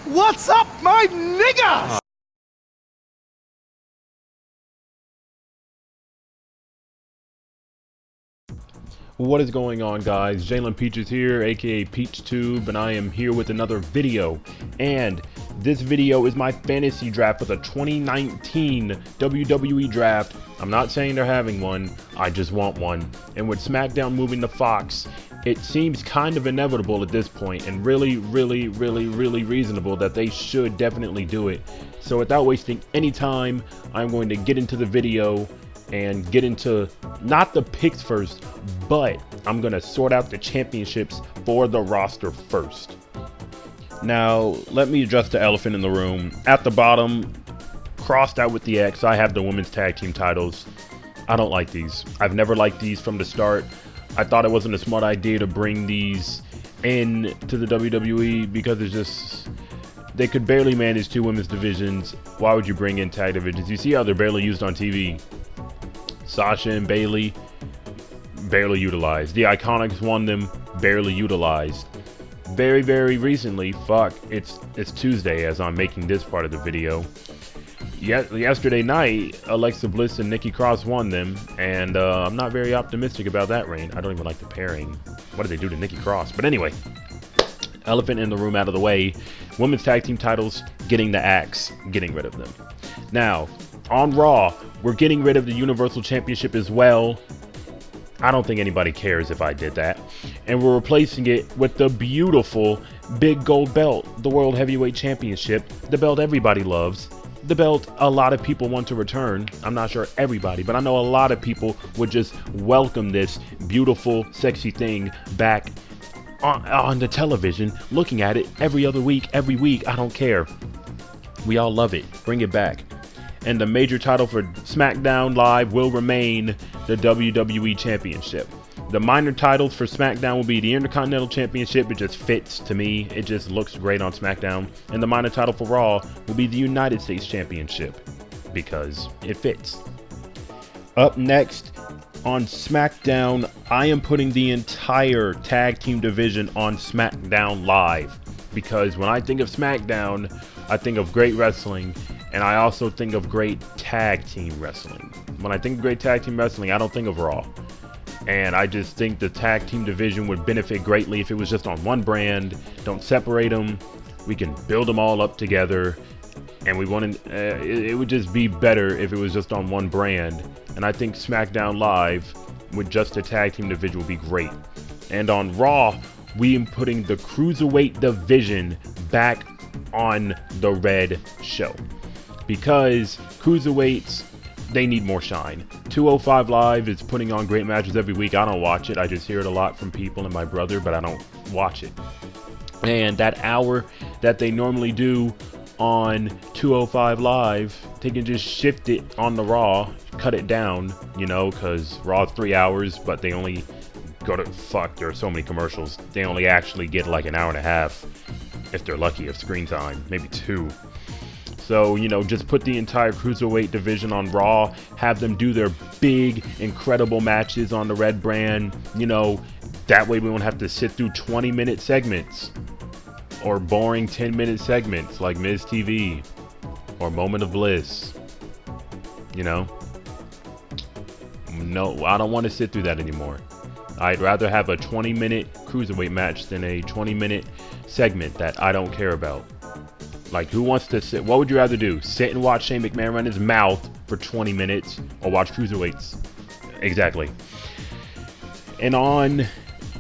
What's up, my niggas? What is going on, guys? Jalen Peaches here, aka PeachTube, and I am here with another video. And this video is my fantasy draft for the 2019 WWE Draft. I'm not saying they're having one, I just want one. And with SmackDown moving to Fox, it seems kind of inevitable at this point, and really reasonable that they should definitely do it. So without wasting any time, I'm going to get into the video and get into not the picks first, but I'm gonna sort out the championships for the roster first. Now, let me address the elephant in the room. At the bottom, crossed out with the X, I have the women's tag team titles. I don't like these. I've never liked these from the start. I thought it wasn't a smart idea to bring these in to the WWE because it's just, they could barely manage two women's divisions. Why would you bring in tag divisions? You see how they're barely used on TV. Sasha and Bailey, barely utilized. The Iconics won them, barely utilized. Very recently, fuck, it's Tuesday as I'm making this part of the video. Yesterday night, Alexa Bliss and Nikki Cross won them, and I'm not very optimistic about that reign. I don't even like the pairing. What did they do to Nikki Cross? But anyway, elephant in the room out of the way. Women's tag team titles, getting the axe, getting rid of them. Now, on Raw, we're getting rid of the Universal Championship as well. I don't think anybody cares if I did that. And we're replacing it with the beautiful big gold belt, the World Heavyweight Championship, the belt everybody loves, the belt a lot of people want to return. I'm not sure everybody, but I know a lot of people would just welcome this beautiful, sexy thing back on the television, looking at it every other week, every week. I don't care. We all love it. Bring it back. And the major title for SmackDown Live will remain the WWE Championship. The minor titles for SmackDown will be the Intercontinental Championship. It just fits to me. It just looks great on SmackDown. And the minor title for Raw will be the United States Championship because it fits. Up next on SmackDown, I am putting the entire tag team division on SmackDown Live because when I think of SmackDown, I think of great wrestling. And I also think of great tag team wrestling. When I think of great tag team wrestling, I don't think of Raw. And I just think the tag team division would benefit greatly if it was just on one brand. Don't separate them. We can build them all up together. And we want to, it would just be better if it was just on one brand. And I think SmackDown Live with just a tag team division would be great. And on Raw, we are putting the cruiserweight division back on the Red Show. Because cruiserweights, they need more shine. 205 Live is putting on great matches every week. I don't watch it. I just hear it a lot from people and my brother, but I don't watch it. And that hour that they normally do on 205 Live, they can just shift it on the Raw, cut it down, you know, because Raw's 3 hours, but they only go to, fuck, there are so many commercials. They only actually get like an hour and a half, if they're lucky, of screen time, maybe 2. So, you know, just put the entire cruiserweight division on Raw, have them do their big, incredible matches on the red brand. You know, that way we won't have to sit through 20-minute segments or boring 10-minute segments like Miz TV or Moment of Bliss. You know, no, I don't want to sit through that anymore. I'd rather have a 20-minute cruiserweight match than a 20-minute segment that I don't care about. Like, who wants to sit? What would you rather do? Sit and watch Shane McMahon run his mouth for 20 minutes or watch cruiserweights? Exactly. And on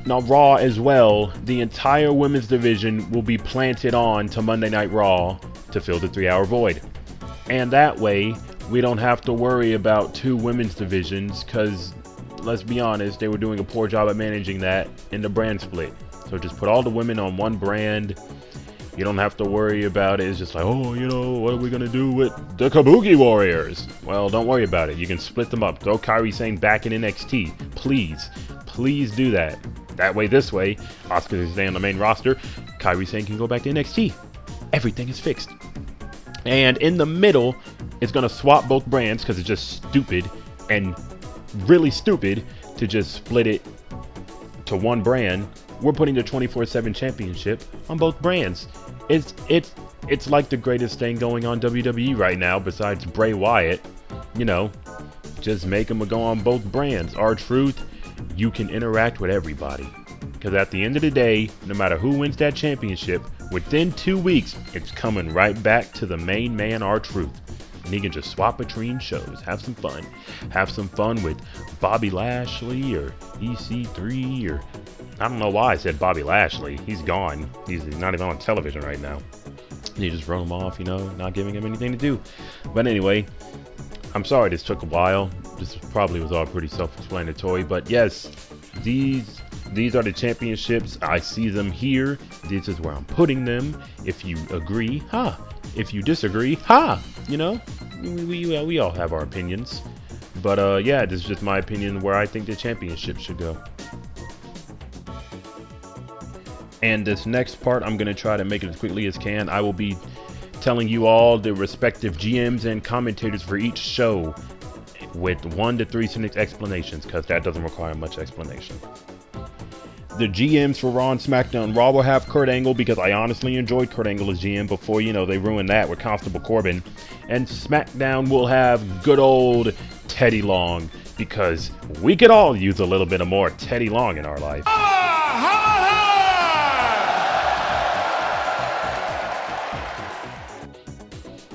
Raw as well, the entire women's division will be planted on to Monday Night Raw to fill the 3-hour void. And that way, we don't have to worry about two women's divisions because, let's be honest, they were doing a poor job at managing that in the brand split. So just put all the women on one brand. You don't have to worry about it. It's just like, oh, you know, what are we going to do with the Kabuki Warriors? Well, don't worry about it. You can split them up. Throw Kairi Sane back in NXT. Please do that. That way, this way, Asuka can stay on the main roster. Kairi Sane can go back to NXT. Everything is fixed. And in the middle, it's going to swap both brands because it's just stupid and really stupid to just split it to one brand. We're putting the 24/7 championship on both brands. It's like the greatest thing going on WWE right now besides Bray Wyatt. You know, just make them go on both brands. R-Truth, you can interact with everybody. Because at the end of the day, no matter who wins that championship, within 2 weeks, it's coming right back to the main man, R-Truth. And he can just swap between shows, have some fun. Have some fun with Bobby Lashley or EC3 or... I don't know why I said Bobby Lashley. He's gone. He's not even on television right now. You just run him off, you know, not giving him anything to do. But anyway, I'm sorry this took a while. This probably was all pretty self-explanatory. But yes, these are the championships. I see them here. This is where I'm putting them. If you agree, ha. If you disagree, ha. You know, we all have our opinions. But yeah, this is just my opinion where I think the championship should go. And this next part, I'm going to try to make it as quickly as can. I will be telling you all the respective GMs and commentators for each show with 1 to 3 sentence explanations, because that doesn't require much explanation. The GMs for Raw and SmackDown. Raw will have Kurt Angle, because I honestly enjoyed Kurt Angle as GM before, you know, they ruined that with Constable Corbin. And SmackDown will have good old Teddy Long, because we could all use a little bit of more Teddy Long in our life.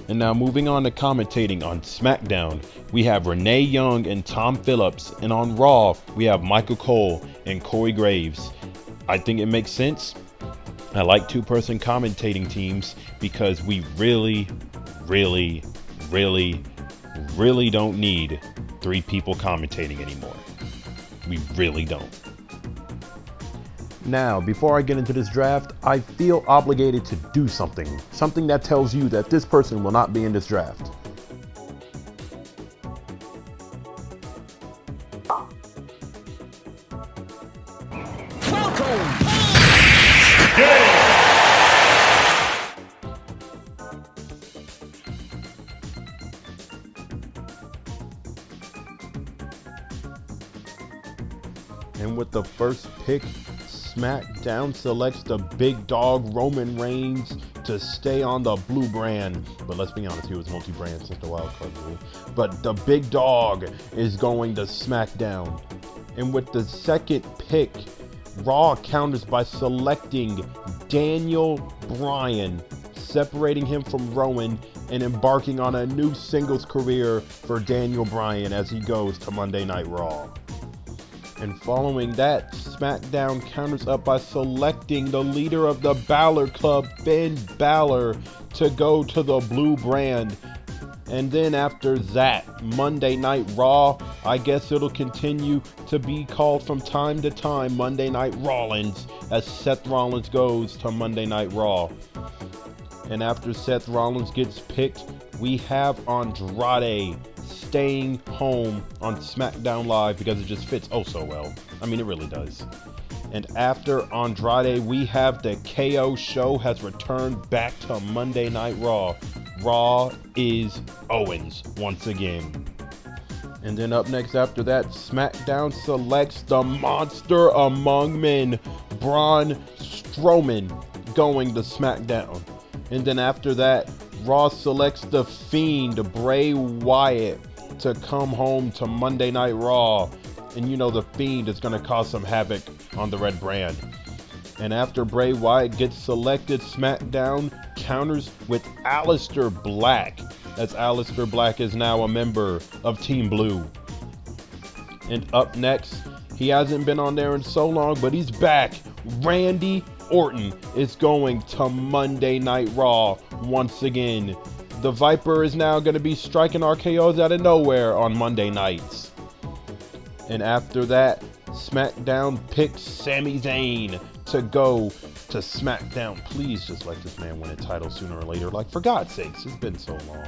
And now moving on to commentating on SmackDown, we have Renee Young and Tom Phillips, and on Raw, we have Michael Cole and Corey Graves. I think it makes sense. I like 2-person commentating teams because we really don't need 3 people commentating anymore. We really don't. Now, before I get into this draft, I feel obligated to do something that tells you that this person will not be in this draft. And with the first pick, SmackDown selects the big dog Roman Reigns to stay on the blue brand. But let's be honest, he was multi-brand since the wild card rule. But the big dog is going to SmackDown. And with the second pick, Raw counters by selecting Daniel Bryan, separating him from Rowan and embarking on a new singles career for Daniel Bryan as he goes to Monday Night Raw. And following that, SmackDown counters up by selecting the leader of the Balor Club, Finn Balor, to go to the blue brand. And then after that, Monday Night Raw, I guess it'll continue to be called from time to time Monday Night Rollins, as Seth Rollins goes to Monday Night Raw. And after Seth Rollins gets picked, we have Andrade staying home on SmackDown Live because it just fits oh so well. I mean, it really does. And after Andrade, we have the KO show has returned back to Monday Night Raw. Raw is Owens once again. And then up next after that, SmackDown selects the monster among men, Braun Strowman, going to SmackDown. And then after that, Raw selects the Fiend, Bray Wyatt, to come home to Monday Night Raw. And you know the Fiend is going to cause some havoc on the red brand. And after Bray Wyatt gets selected, SmackDown counters with Aleister Black, as Aleister Black is now a member of Team Blue. And up next, he hasn't been on there in so long, but he's back. Randy Orton is going to Monday Night Raw once again. The Viper is now going to be striking RKOs out of nowhere on Monday nights. And after that, SmackDown picks Sami Zayn to go to SmackDown. Please just let this man win a title sooner or later. Like, for God's sakes, it's been so long.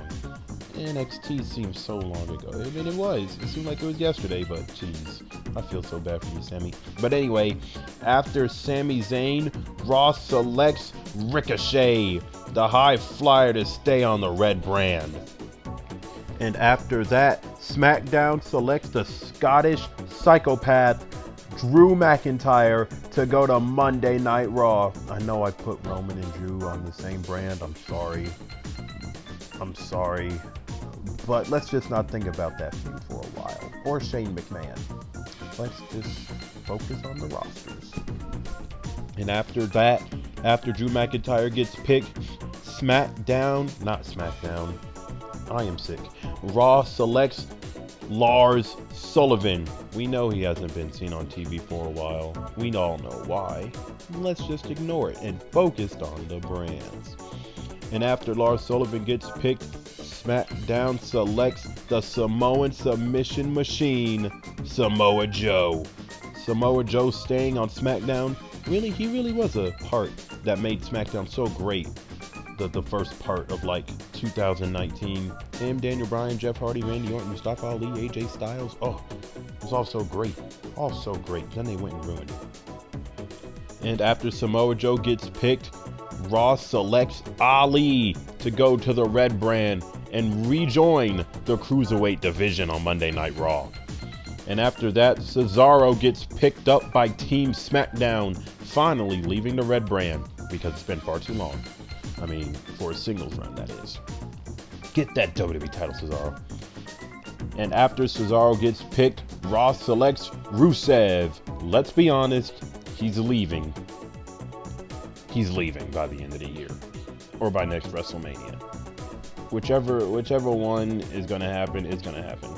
NXT seems so long ago. I mean, it was. It seemed like it was yesterday, but jeez, I feel so bad for you, Sami. But anyway, after Sami Zayn, Raw selects Ricochet, the high flyer, to stay on the red brand. And after that, SmackDown selects the Scottish psychopath Drew McIntyre to go to Monday Night Raw. I know I put Roman and Drew on the same brand. I'm sorry. But let's just not think about that feud for a while. Or Shane McMahon. Let's just focus on the rosters. And after that, after Drew McIntyre gets picked, I am sick. Raw selects Lars Sullivan. We know he hasn't been seen on TV for a while. We all know why. Let's just ignore it and focus on the brands. And after Lars Sullivan gets picked, SmackDown selects the Samoan submission machine, Samoa Joe. Samoa Joe staying on SmackDown. He really was a part that made SmackDown so great. The first part of like 2019. Him, Daniel Bryan, Jeff Hardy, Randy Orton, Mustafa Ali, AJ Styles. Oh, it was all so great. All so great. Then they went and ruined it. And after Samoa Joe gets picked, Raw selects Ali to go to the Red brand and rejoin the Cruiserweight division on Monday Night Raw. And after that, Cesaro gets picked up by Team SmackDown, finally leaving the Red brand because it's been far too long. I mean, for a singles run, that is. Get that WWE title, Cesaro. And after Cesaro gets picked, Raw selects Rusev. Let's be honest, he's leaving. He's leaving by the end of the year. Or by next WrestleMania. Whichever one is going to happen, is going to happen.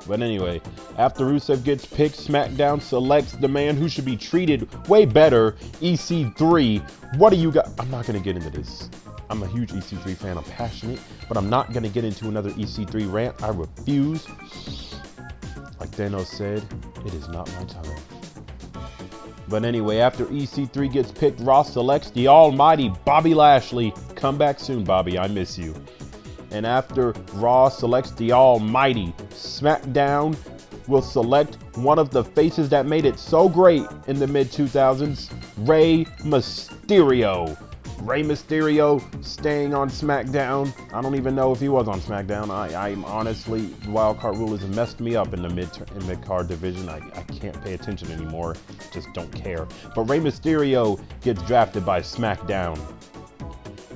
But anyway, after Rusev gets picked, SmackDown selects the man who should be treated way better, EC3. What do you got? I'm not going to get into this. I'm a huge EC3 fan. I'm passionate, but I'm not going to get into another EC3 rant. I refuse. Like Thanos said, it is not my time. But anyway, after EC3 gets picked, Raw selects the almighty Bobby Lashley. Come back soon, Bobby. I miss you. And after Raw selects the almighty, SmackDown will select one of the faces that made it so great in the mid-2000s, Rey Mysterio. Rey Mysterio staying on SmackDown. I don't even know if he was on SmackDown. I'm honestly, wildcard rule has messed me up in the mid-card division. I can't pay attention anymore. Just don't care. But Rey Mysterio gets drafted by SmackDown.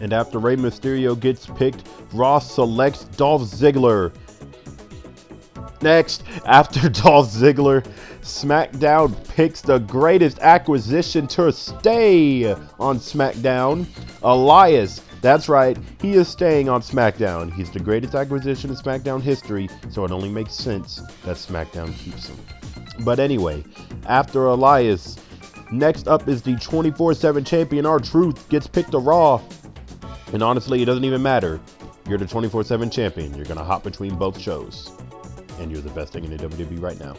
And after Rey Mysterio gets picked, Raw selects Dolph Ziggler. Next, after Dolph Ziggler, SmackDown picks the greatest acquisition to stay on SmackDown, Elias. That's right, he is staying on SmackDown. He's the greatest acquisition in SmackDown history, so it only makes sense that SmackDown keeps him. But anyway, after Elias, next up is the 24/7 champion, R-Truth, gets picked to Raw. And honestly, it doesn't even matter. You're the 24/7 champion. You're going to hop between both shows. And you're the best thing in the WWE right now.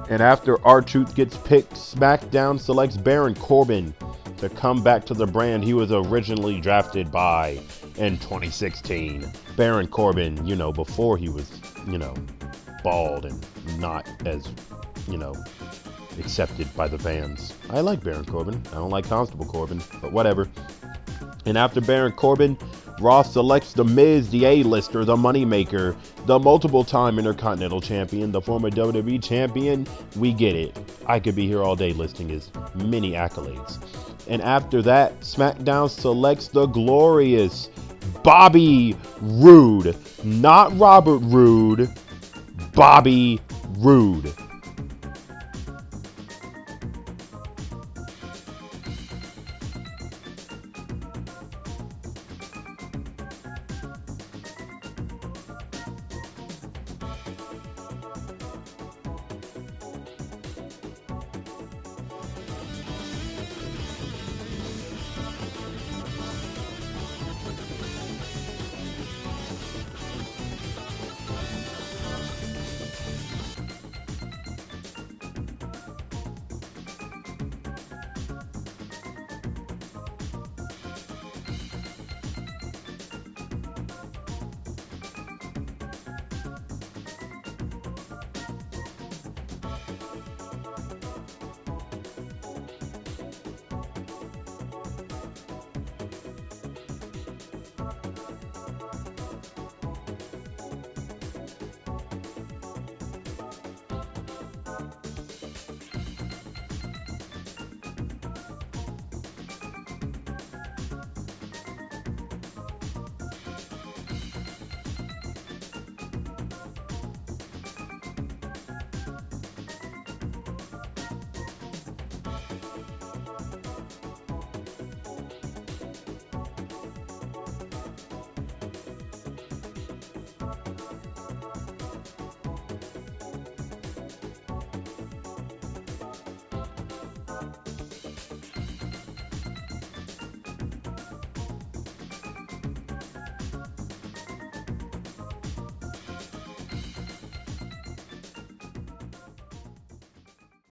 And after R-Truth gets picked, SmackDown selects Baron Corbin to come back to the brand he was originally drafted by in 2016. Baron Corbin, before he was, bald and not as, accepted by the fans. I like Baron Corbin. I don't like Constable Corbin, but whatever. And after Baron Corbin, Raw selects The Miz, the A-lister, the Moneymaker, the multiple-time Intercontinental Champion, the former WWE Champion. We get it. I could be here all day listing his many accolades. And after that, SmackDown selects the glorious Bobby Roode. Not Robert Roode, Bobby Roode.